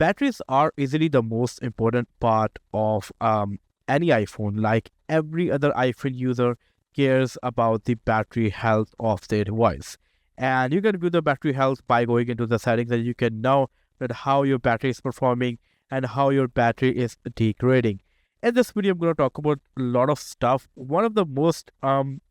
Batteries are easily the most important part of any iPhone. Like every other iPhone user cares about the battery health of their device. And you can view the battery health by going into the settings, and you can know that how your battery is performing and how your battery is degrading. In this video, I'm going to talk about a lot of stuff. One of the most comment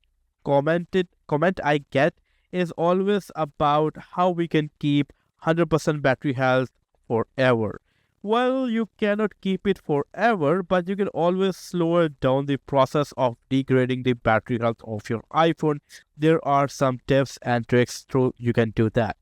I get is always about how we can keep 100% battery health forever. Well, you cannot keep it forever, but you can always slow down the process of degrading the battery health of your iPhone. There are some tips and tricks through you can do that.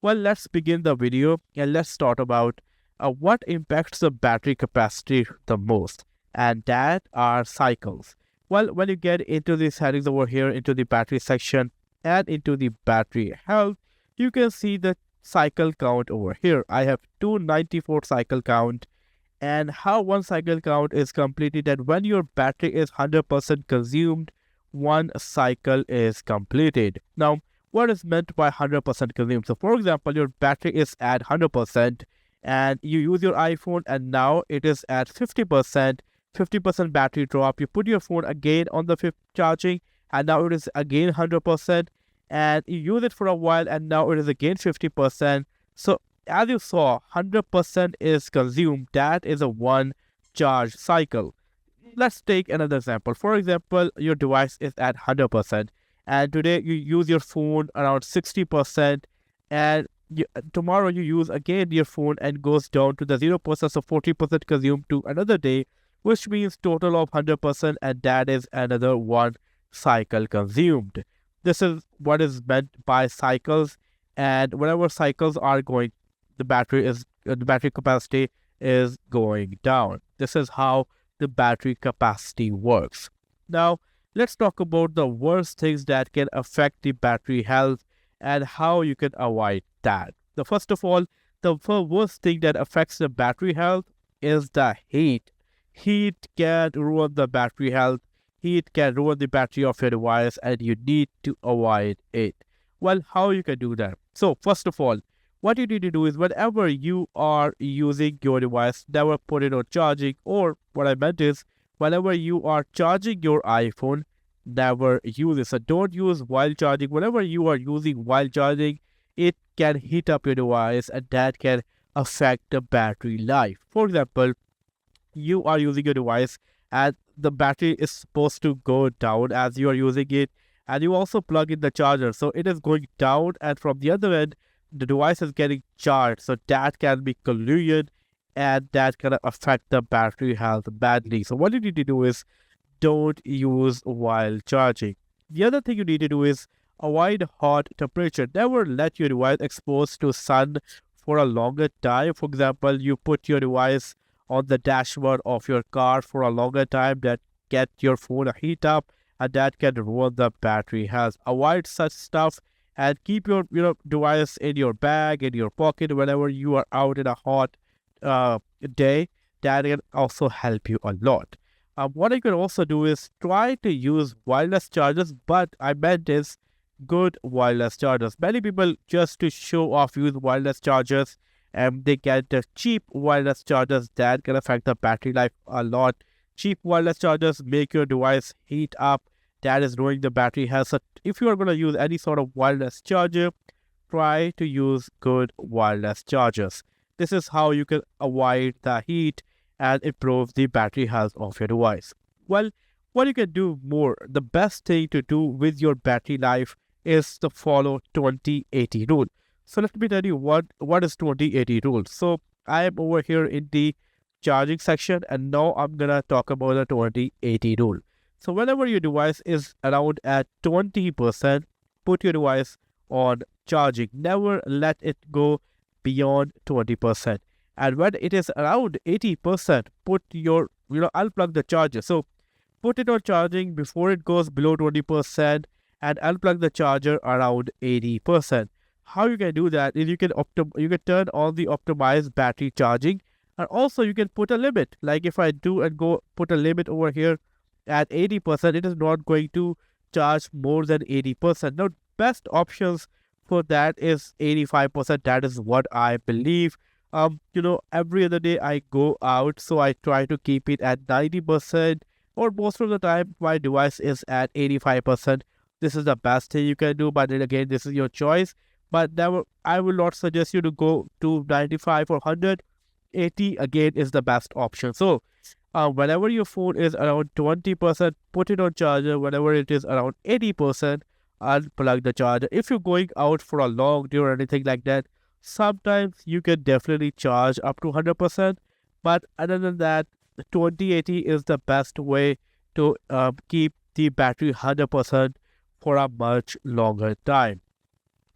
Well, let's begin the video and let's talk about what impacts the battery capacity the most, and that are cycles. Well, when you get into the settings over here, into the battery section and into the battery health, you can see the cycle count over here. I have 294 cycle count, and how one cycle count is completed, that when your battery is 100% consumed, one cycle is completed. Now, what is meant by 100% consumed? So for example, your battery is at 100% and you use your iPhone and now it is at 50%, 50% battery drop. You put your phone again on the fifth charging and now it is again 100%, and you use it for a while and now it is again 50%. So as you saw, 100% is consumed. That is a one charge cycle. Let's take another example. For example, your device is at 100% and today you use your phone around 60%, and tomorrow you use again your phone and goes down to the 0%, so 40% consumed to another day, which means total of 100%, and that is another one cycle consumed. This is what is meant by cycles, and whenever cycles are going, the battery capacity is going down. This is how the battery capacity works. Now, let's talk about the worst things that can affect the battery health and how you can avoid that. The first of all, the worst thing that affects the battery health is the heat. Heat can ruin the battery health. Heat can ruin the battery of your device, and you need to avoid it. Well, how you can do that? So first of all, what you need to do is whenever you are using your device, never put it on charging, or what I meant is whenever you are charging your iPhone, never use it. So don't use while charging. Whenever you are using while charging, it can heat up your device and that can affect the battery life. For example, you are using your device and the battery is supposed to go down as you are using it, and you also plug in the charger, so it is going down, and from the other end the device is getting charged, so that can be collision and that can affect the battery health badly. So what you need to do is don't use while charging. The other thing you need to do is avoid hot temperature. Never let your device exposed to sun for a longer time. For example, you put your device on the dashboard of your car for a longer time, that get your phone heat up, and that can ruin the battery health. Avoid such stuff and keep your device in your bag, in your pocket whenever you are out in a hot day. That can also help you a lot. What you can also do is try to use wireless chargers, but I meant is good wireless chargers. Many people just to show off use wireless chargers, and they get the cheap wireless chargers that can affect the battery life a lot. Cheap wireless chargers make your device heat up. That is ruining the battery health. So if you are going to use any sort of wireless charger, try to use good wireless chargers. This is how you can avoid the heat and improve the battery health of your device. Well, what you can do more, the best thing to do with your battery life is to follow 20-80 rule. So let me tell you what is 20-80 rule. So I am over here in the charging section, and now I'm gonna talk about the 20-80 rule. So whenever your device is around at 20%, put your device on charging. Never let it go beyond 20%. And when it is around 80%, put your unplug the charger. So put it on charging before it goes below 20%, and unplug the charger around 80%. How you can do that is you can turn on the optimized battery charging, and also you can put a limit. Like if I do and go put a limit over here at 80%, it is not going to charge more than 80%. Now, best options for that is 85%. That is what I believe. Every other day I go out, so I try to keep it at 90%, or most of the time my device is at 85%. This is the best thing you can do, but then again, this is your choice. But never, I will not suggest you to go to 95 or 100. 80 again is the best option. So whenever your phone is around 20%, put it on charger. Whenever it is around 80%, unplug the charger. If you're going out for a long day or anything like that, sometimes you can definitely charge up to 100%. But other than that, 2080 is the best way to keep the battery 100% for a much longer time.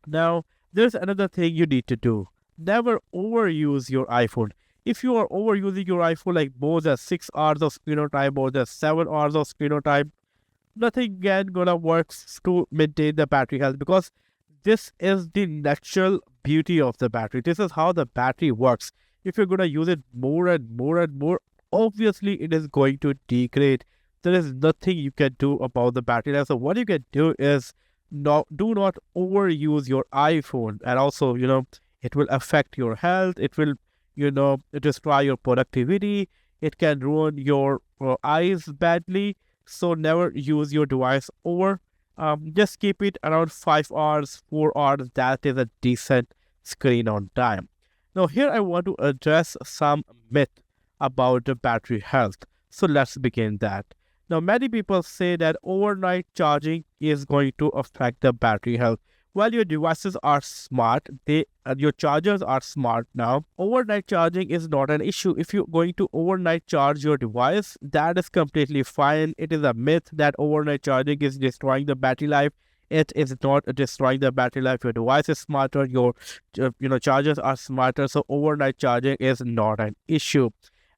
Now, there's another thing you need to do. Never overuse your iPhone. If you are overusing your iPhone like more than 6 hours of screen on time, more than 7 hours of screen on time, nothing again gonna work to maintain the battery health, because this is the natural beauty of the battery. This is how the battery works. If you're gonna use it more and more and more, obviously it is going to degrade. There is nothing you can do about the battery life. So what you can do is do not overuse your iPhone, and also it will affect your health. It will destroy your productivity. It can ruin your eyes badly. So never use your device over. Just keep it around 5 hours, 4 hours. That is a decent screen on time. Now here I want to address some myth about the battery health. So let's begin that. Now many people say that overnight charging is going to affect the battery health. While your devices are smart, your chargers are smart now. Overnight charging is not an issue. If you're going to overnight charge your device, that is completely fine. It is a myth that overnight charging is destroying the battery life. It is not destroying the battery life. Your device is smarter. Your chargers are smarter. So overnight charging is not an issue.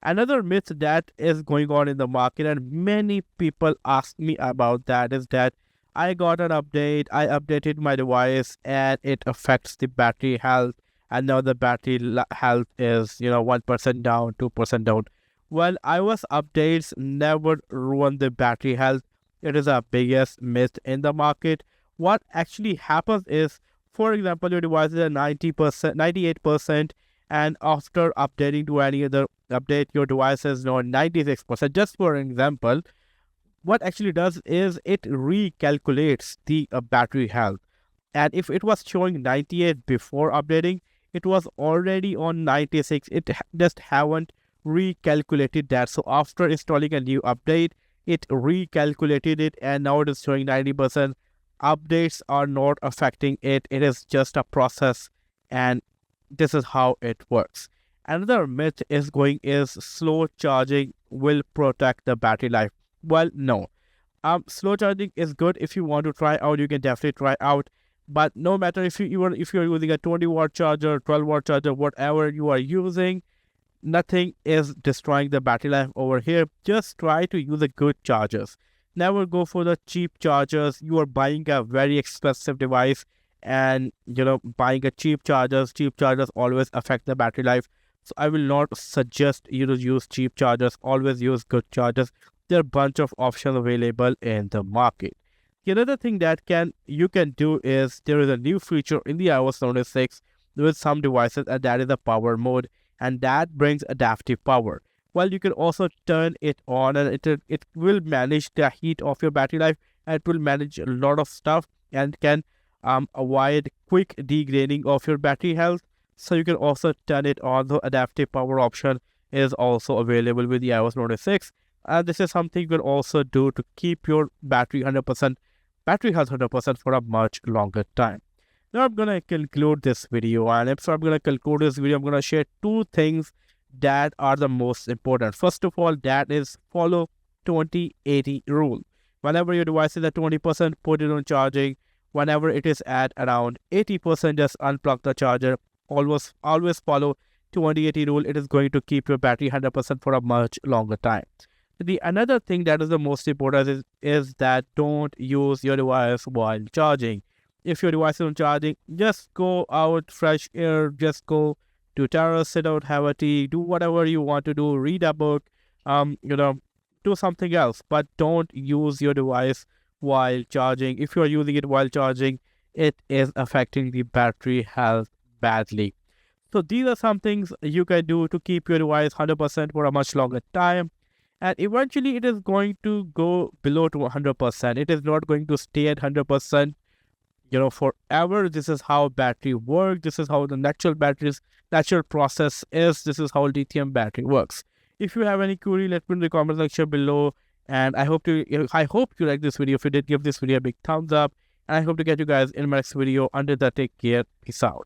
Another myth that is going on in the market, and many people ask me about that, is that I got an update, I updated my device, and it affects the battery health, and now the battery health is 1% down, 2% down. Well, iOS updates never ruin the battery health. It is a biggest myth in the market. What actually happens is, for example, your device is at 90%, 98%, and after updating to any other update, your device is now 96%. Just for an example, what actually does is it recalculates the battery health. And if it was showing 98 before updating, it was already on 96. It just haven't recalculated that. So after installing a new update, it recalculated it, and now it is showing 90%. Updates are not affecting it. It is just a process, and this is how it works. Another myth is slow charging will protect the battery life. Well, no. Slow charging is good. If you want to try out, you can definitely try out. But no matter if you're using a 20-watt charger, 12-watt charger, whatever you are using, nothing is destroying the battery life over here. Just try to use the good chargers. Never go for the cheap chargers. You are buying a very expensive device, and buying a cheap chargers always affect the battery life. So I will not suggest you to use cheap chargers. Always use good chargers. There are a bunch of options available in the market. The another thing that you can do is, there is a new feature in the iOS 26 with some devices, and that is the power mode, and that brings adaptive power. Well, you can also turn it on, and it will manage the heat of your battery life, and it will manage a lot of stuff, and can avoid quick degrading of your battery health. So you can also turn it on. The adaptive power option is also available with the iOS 26. And this is something you can also do to keep your battery 100%, battery health 100% for a much longer time. Now I'm going to conclude this video, and I'm going to conclude this video. I'm going to share two things that are the most important. First of all, that is follow 20-80 rule. Whenever your device is at 20%, put it on charging. Whenever it is at around 80%, just unplug the charger. Always follow 20-80 rule. It is going to keep your battery 100% for a much longer time. The another thing that is the most important is that don't use your device while charging. If your device is on charging, just go out, fresh air, just go to terrace, sit out, have a tea, do whatever you want to do, read a book, do something else, but don't use your device while charging. If you are using it while charging, it is affecting the battery health badly. So these are some things you can do to keep your device 100% for a much longer time. And eventually it is going to go below to 100%. It is not going to stay at 100%, forever. This is how battery work. This is how the natural process is. This is how lithium battery works. If you have any query, let me know in the comment section below. And I hope you like this video. If you did, give this video a big thumbs up. And I hope to get you guys in my next video. Until then, take care. Peace out.